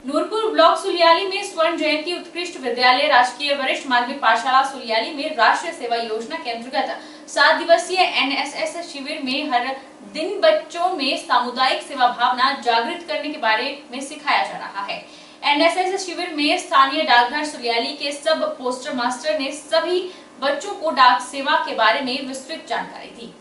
Nurpur block सुलियाली में स्वर्ण जयंती उत्कृष्ट विद्यालय राजकीय वरिष्ठ माध्यमिक पाठशाला सुलियाली में राष्ट्रीय सेवा योजना के अंतर्गत 7 दिवसीय एनएसएस शिविर में हर दिन बच्चों में सामुदायिक सेवा भावना जागृत करने के बारे में सिखाया जा रहा है। एनएसएस शिविर में स्थानीय डाकघर सुलियाली के सब पोस्टर मास्टर ने सभी बच्चों को डाक सेवा के बारे में विस्तृत जानकारी दी।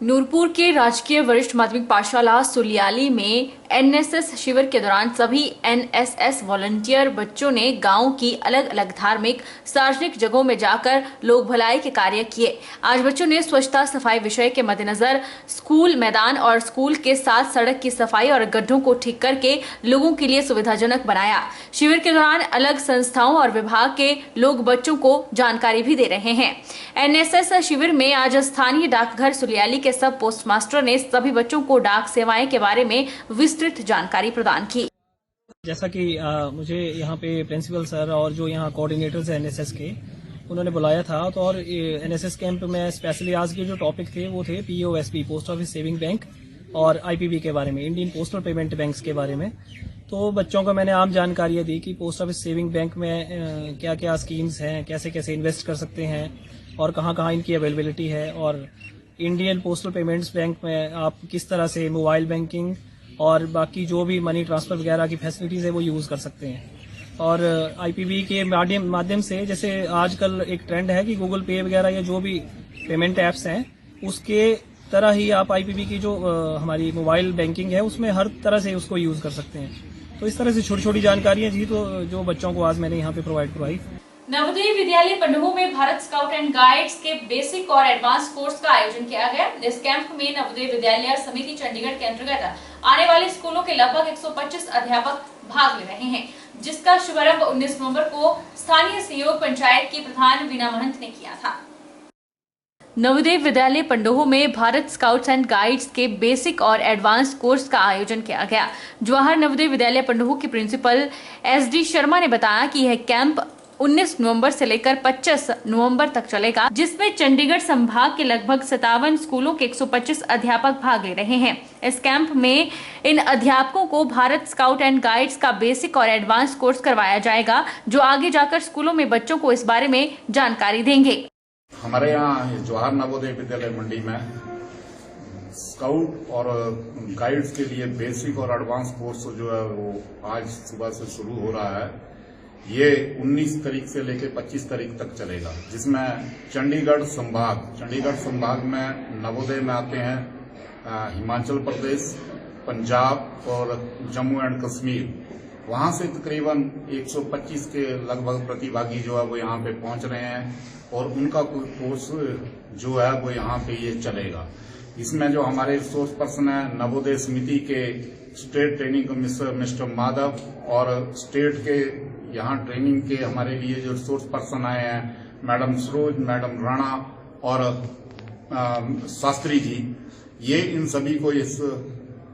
नूरपुर के राजकीय वरिष्ठ माध्यमिक पाठशाला सुलियाली में एनएसएस शिविर के दौरान सभी एनएसएस वॉलंटियर बच्चों ने गांव की अलग अलग धार्मिक सार्वजनिक जगहों में जाकर लोक भलाई के कार्य किए। आज बच्चों ने स्वच्छता सफाई विषय के मद्देनजर स्कूल मैदान और स्कूल के साथ सड़क की सफाई और गड्ढों को ठीक करके लोगों के लिए सुविधाजनक बनाया। शिविर के दौरान अलग संस्थाओं और विभाग के लोग बच्चों को जानकारी भी दे रहे हैं। एनएसएस शिविर में आज स्थानीय डाकघर सुलियाली के सब पोस्ट मास्टर ने सभी बच्चों को डाक सेवाएं के बारे में विस्तृत जानकारी प्रदान की। जैसा कि मुझे यहाँ पे प्रिंसिपल सर और जो यहाँ कोऑर्डिनेटर्स हैं एनएसएस के, उन्होंने बुलाया था। तो और एनएसएस कैंप में स्पेशली आज के जो टॉपिक थे वो थे पीओएसबी, पोस्ट ऑफिस सेविंग बैंक, और आईपीबी के बारे में, इंडियन पोस्टल पेमेंट बैंक्स के बारे में। तो बच्चों को मैंने आम जानकारियाँ दी कि पोस्ट ऑफिस सेविंग बैंक में क्या क्या स्कीम्स हैं, कैसे कैसे इन्वेस्ट कर सकते हैं और कहाँ कहाँ इनकी अवेलेबिलिटी है, और इंडियन पोस्टल पेमेंट्स बैंक में आप किस तरह से मोबाइल बैंकिंग और बाकी जो भी मनी ट्रांसफर वगैरह की फैसिलिटीज़ है वो यूज़ कर सकते हैं। और आईपीबी के माध्यम से, जैसे आजकल एक ट्रेंड है कि गूगल पे वगैरह या जो भी पेमेंट ऐप्स हैं उसके तरह ही आप आईपीबी की जो हमारी मोबाइल बैंकिंग है उसमें हर तरह से उसको यूज़ कर सकते हैं। तो इस तरह से छोटी छोटी जानकारियाँ थी तो जो बच्चों को आज मैंने यहाँ पे प्रोवाइड करवाई। नवोदय विद्यालय पंडुगु में भारत स्काउट एंड गाइड्स के बेसिक और एडवांस कोर्स का आयोजन किया गया। इस कैंप में नवोदय विद्यालय समिति चंडीगढ़ के अंतर्गत आने वाले स्कूलों के लगभग 125 अध्यापक भाग ले रहे हैं, जिसका शुभारंभ 19 नवंबर को स्थानीय सहयोग पंचायत की प्रधान वीना महंत ने किया था। नवोदय विद्यालय पंडोह में भारत स्काउट्स एंड गाइड्स के बेसिक और एडवांस कोर्स का आयोजन किया गया। जवाहर नवोदय विद्यालय पंडोह की प्रिंसिपल एसडी शर्मा ने बताया कि यह कैंप 19 नवंबर से लेकर 25 नवंबर तक चलेगा, जिसमें चंडीगढ़ संभाग के लगभग 57 स्कूलों के 125 अध्यापक भाग ले रहे हैं। इस कैंप में इन अध्यापकों को भारत स्काउट एंड गाइड्स का बेसिक और एडवांस कोर्स करवाया जाएगा, जो आगे जाकर स्कूलों में बच्चों को इस बारे में जानकारी देंगे। हमारे यहाँ जवाहर नवोदय विद्यालय मंडी में स्काउट और गाइड्स के लिए बेसिक और एडवांस कोर्स जो है वो आज सुबह से शुरू हो रहा है। ये 19 तारीख से लेकर 25 तारीख तक चलेगा, जिसमें चंडीगढ़ संभाग में नवोदय में आते हैं हिमाचल प्रदेश, पंजाब और जम्मू एंड कश्मीर। वहां से तकरीबन 125 के लगभग प्रतिभागी जो है वो यहाँ पे पहुंच रहे हैं और उनका कोर्स जो है वो यहाँ पे ये चलेगा। इसमें जो हमारे रिसोर्स पर्सन है नवोदय समिति के state training commissioner mister Madhav और स्टेट के यहाँ ट्रेनिंग के हमारे लिए जो रिसोर्स पर्सन आए हैं मैडम सरोज, मैडम राणा और शास्त्री जी, ये इन सभी को इस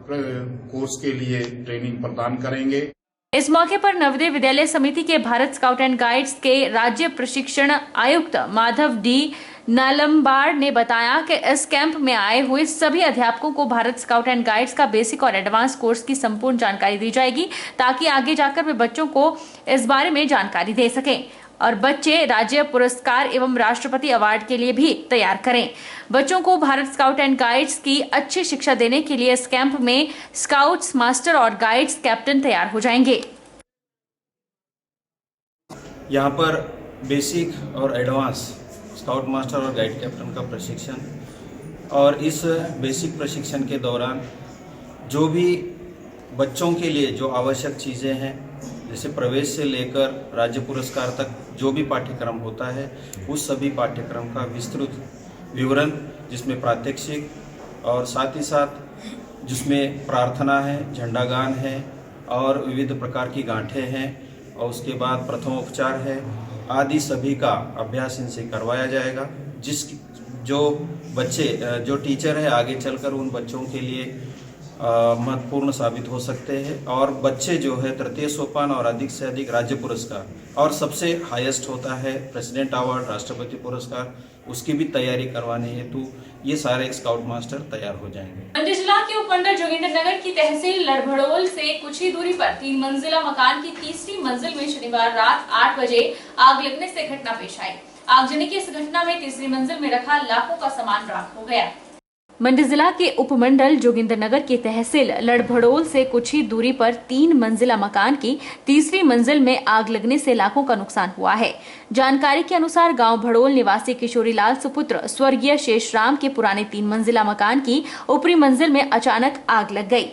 कोर्स के लिए ट्रेनिंग प्रदान करेंगे। इस मौके पर नवोदय विद्यालय समिति के भारत स्काउट एंड गाइड्स के राज्य प्रशिक्षण आयुक्त माधव डी नालम्बाड़ ने बताया कि इस कैंप में आए हुए सभी अध्यापकों को भारत स्काउट एंड गाइड्स का बेसिक और एडवांस कोर्स की संपूर्ण जानकारी दी जाएगी, ताकि आगे जाकर वे बच्चों को इस बारे में जानकारी दे सकें और बच्चे राज्य पुरस्कार एवं राष्ट्रपति अवार्ड के लिए भी तैयार करें। बच्चों को भारत स्काउट एंड गाइड्स की अच्छी शिक्षा देने के लिए इस कैंप में स्काउट्स मास्टर और गाइड्स कैप्टन तैयार हो जाएंगे। यहाँ पर बेसिक और एडवांस स्काउट मास्टर और गाइड कैप्टन का प्रशिक्षण, और इस बेसिक प्रशिक्षण के दौरान जो भी बच्चों के लिए जो आवश्यक चीज़ें हैं, जैसे प्रवेश से लेकर राज्य पुरस्कार तक जो भी पाठ्यक्रम होता है, उस सभी पाठ्यक्रम का विस्तृत विवरण, जिसमें प्रात्यक्षिक और साथ ही साथ जिसमें प्रार्थना है, झंडा गान है और विविध प्रकार की गांठें हैं, और उसके बाद प्रथमोपचार है आदि सभी का अभ्यास इनसे करवाया जाएगा। जो बच्चे जो टीचर है आगे चलकर उन बच्चों के लिए महत्वपूर्ण साबित हो सकते हैं, और बच्चे जो है तृतीय सोपान और अधिक से अधिक राज्य पुरस्कार और सबसे हाईएस्ट होता है प्रेसिडेंट अवार्ड, राष्ट्रपति पुरस्कार, उसकी भी तैयारी करवाने हेतु ये सारे स्काउट मास्टर तैयार हो जाएंगे। जिला के उपमंडल जोगिंद्रनगर की तहसील लड़भड़ोल से कुछ ही दूरी पर 3 मंजिला मकान की तीसरी मंजिल में शनिवार रात 8 बजे आग लगने से घटना पेश आई। आगजनी की इस घटना में तीसरी मंजिल में रखा लाखों का सामान राख हो गया। मंडी जिला के उपमंडल जोगिंद्रनगर की तहसील लड़भड़ोल से कुछ ही दूरी पर 3 मंजिला मकान की तीसरी मंजिल में आग लगने से लाखों का नुकसान हुआ है। जानकारी के अनुसार गांव भड़ोल निवासी किशोरीलाल सुपुत्र स्वर्गीय शेषराम के पुराने 3 मंजिला मकान की ऊपरी मंजिल में अचानक आग लग गई।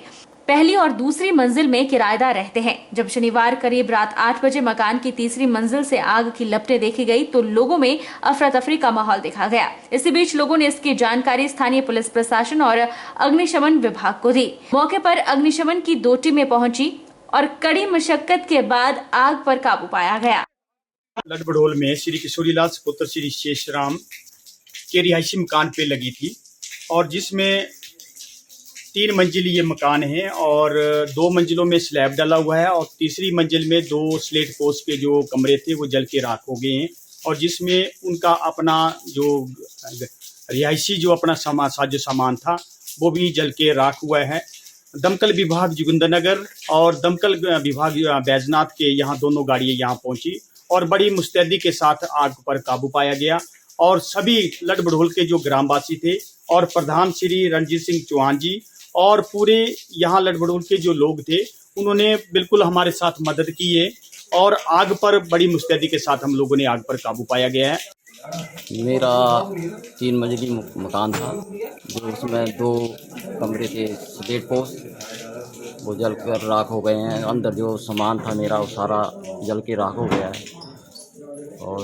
पहली और दूसरी मंजिल में किराएदार रहते हैं। जब शनिवार करीब रात 8 बजे मकान की तीसरी मंजिल से आग की लपटें देखी गई तो लोगों में अफरा तफरी का माहौल देखा गया। इसी बीच लोगों ने इसकी जानकारी स्थानीय पुलिस प्रशासन और अग्निशमन विभाग को दी। मौके पर अग्निशमन की 2 टीमें पहुंची और कड़ी मशक्कत के बाद आग पर काबू पाया गया। लड़भड़ोल में श्री किशोरीलाल सुपुत्र श्री शेषराम के रिहायशी मकान पे लगी थी और जिसमें 3 मंजिल ये मकान है और 2 मंजिलों में स्लैब डाला हुआ है और तीसरी मंजिल में 2 स्लेट पोस्ट के जो कमरे थे वो जल के राख हो गए हैं और जिसमें उनका अपना जो रिहायशी जो अपना सामान था वो भी जल के राख हुआ है। दमकल विभाग जोगिंद्रनगर और दमकल विभाग बैजनाथ के यहाँ दोनों गाड़ियाँ यहाँ पहुँची और बड़ी मुस्तैदी के साथ आग पर काबू पाया गया और सभी लड़भड़ोल के जो ग्रामवासी थे और प्रधान श्री रणजीत सिंह चौहान जी और पूरे यहाँ लड़भड़ोल के जो लोग थे उन्होंने बिल्कुल हमारे साथ मदद की है और आग पर बड़ी मुस्तैदी के साथ हम लोगों ने आग पर काबू पाया गया है। मेरा 3 मंजिली मकान था जो उसमें 2 कमरे थे स्लेट पोस्ट वो जल कर राख हो गए हैं। अंदर जो सामान था मेरा वो सारा जल के राख हो गया है और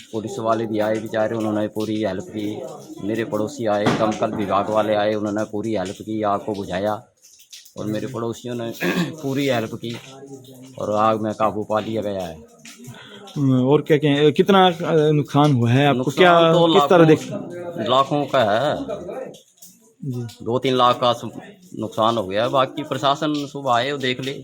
पुलिस वाले भी आए बेचारे, उन्होंने पूरी हेल्प की। मेरे पड़ोसी आए, दमकल विभाग वाले आए, उन्होंने पूरी हेल्प की, आग को बुझाया और मेरे पड़ोसियों ने पूरी हेल्प की और आग में काबू पा लिया गया है। और क्या कहें, कितना नुकसान हुआ है आपको? क्या तो किस तरह देख लाखों का है, 2-3 लाख का नुकसान हो गया। बाकी प्रशासन सुबह आए और देख ले।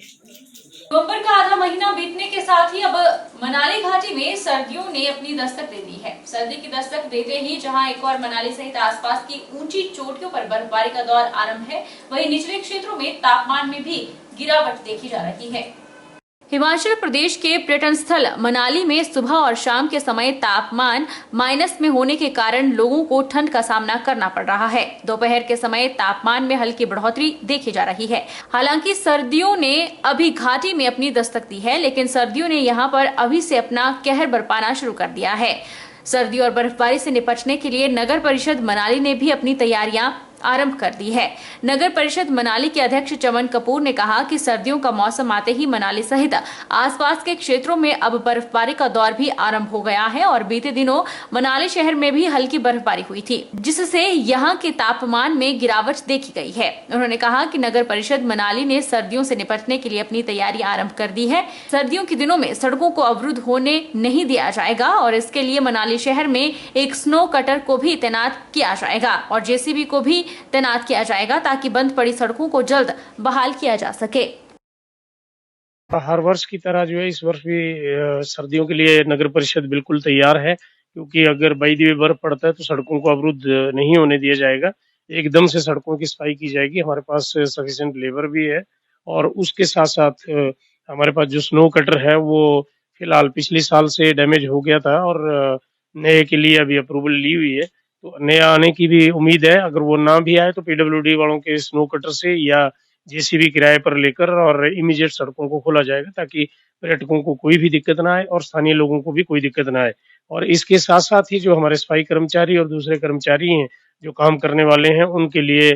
नवंबर का आधा महीना बीतने के साथ ही अब मनाली घाटी में सर्दियों ने अपनी दस्तक दे दी है। सर्दी की दस्तक देते ही जहां एक और मनाली सहित आसपास की ऊंची चोटियों पर बर्फबारी का दौर आरंभ है, वहीं निचले क्षेत्रों में तापमान में भी गिरावट देखी जा रही है। हिमाचल प्रदेश के पर्यटन स्थल मनाली में सुबह और शाम के समय तापमान माइनस में होने के कारण लोगों को ठंड का सामना करना पड़ रहा है। दोपहर के समय तापमान में हल्की बढ़ोतरी देखी जा रही है। हालांकि सर्दियों ने अभी घाटी में अपनी दस्तक दी है, लेकिन सर्दियों ने यहां पर अभी से अपना कहर बरपाना शुरू कर दिया है। सर्दी और बर्फबारी से निपटने के लिए नगर परिषद मनाली ने भी अपनी तैयारियां आरंभ कर दी है। नगर परिषद मनाली के अध्यक्ष चमन कपूर ने कहा कि सर्दियों का मौसम आते ही मनाली सहित आसपास के क्षेत्रों में अब बर्फबारी का दौर भी आरंभ हो गया है और बीते दिनों मनाली शहर में भी हल्की बर्फबारी हुई थी, जिससे यहां के तापमान में गिरावट देखी गई है। उन्होंने कहा कि नगर परिषद मनाली ने सर्दियों से निपटने के लिए अपनी तैयारी आरंभ कर दी है। सर्दियों के दिनों में सड़कों को अवरुद्ध होने नहीं दिया जाएगा और इसके लिए मनाली शहर में एक स्नो कटर को भी तैनात किया जाएगा और जेसीबी को भी तैनात किया जाएगा ताकि बंद पड़ी सड़कों को जल्द बहाल किया जा सके। हर वर्ष की तरह जो है इस वर्ष भी सर्दियों के लिए नगर परिषद बिल्कुल तैयार है, क्योंकि अगर बाई बर्फ पड़ता है तो सड़कों को अवरुद्ध नहीं होने दिया जाएगा। एकदम से सड़कों की सफाई की जाएगी। हमारे पास सफिशिएंट लेबर भी है और उसके साथ साथ हमारे पास जो स्नो कटर है वो फिलहाल पिछले साल से डैमेज हो गया था और नए के लिए अभी अप्रूवल ली हुई है, तो नया आने की भी उम्मीद है। अगर वो ना भी आए तो पीडब्ल्यूडी वालों के स्नो कटर से या जेसीबी किराए पर लेकर और इमीडिएट सड़कों को खोला जाएगा ताकि पर्यटकों को कोई भी दिक्कत ना आए और स्थानीय लोगों को भी कोई दिक्कत ना आए। और इसके साथ साथ ही जो हमारे सफाई कर्मचारी और दूसरे कर्मचारी हैं जो काम करने वाले हैं उनके लिए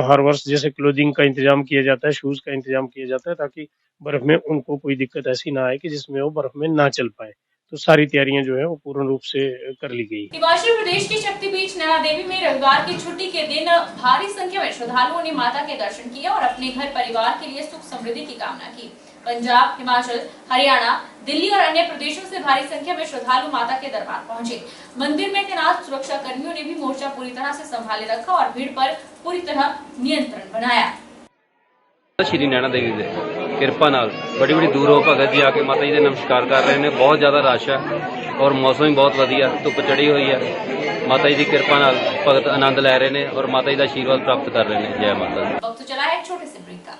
हर वर्ष जैसे क्लोथिंग का इंतजाम किया जाता है, शूज का इंतजाम किया जाता है ताकि बर्फ में उनको कोई दिक्कत ऐसी ना आए कि जिसमें वो बर्फ में ना चल पाए। तो सारी तैयारियां जो है वो पूर्ण रूप से कर ली गई। हिमाचल प्रदेश के शक्तिपीठ नैना देवी में रविवार की छुट्टी के दिन भारी संख्या में श्रद्धालुओं ने माता के दर्शन किए और अपने घर परिवार के लिए सुख समृद्धि की कामना की। पंजाब, हिमाचल, हरियाणा, दिल्ली और अन्य प्रदेशों से भारी संख्या में श्रद्धालु माता के दरबार पहुंचे। मंदिर में तैनात सुरक्षा कर्मियों ने भी मोर्चा पूरी तरह से संभाले रखा और भीड़ पर पूरी तरह नियंत्रण बनाया। श्री नैना देवी ਕਿਰਪਾ ਨਾਲ ਬੜੀ ਬੜੀ ਦੂਰੋਂ ਭਗਤ ਜੀ ਆ ਕੇ ਮਾਤਾ ਜੀ ਦੇ ਨਮਸਕਾਰ ਕਰ ਰਹੇ ਨੇ। ਬਹੁਤ ਜ਼ਿਆਦਾ ਰਸ਼ ਹੈ ਔਰ ਮੌਸਮ ਵੀ ਬਹੁਤ ਵਧੀਆ, ਧੁੱਪ ਚੜੀ ਹੋਈ ਹੈ। ਮਾਤਾ ਜੀ ਦੀ ਕਿਰਪਾ ਨਾਲ ਭਗਤ ਆਨੰਦ ਲੈ ਰਹੇ ਨੇ ਔਰ ਮਾਤਾ ਜੀ ਦਾ ਆਸ਼ੀਰਵਾਦ ਪ੍ਰਾਪਤ ਕਰ ਰਹੇ ਨੇ। ਜੈ ਮਾਤਾ ਦੀ। वक्त चला है एक छोटे से ब्रेक का।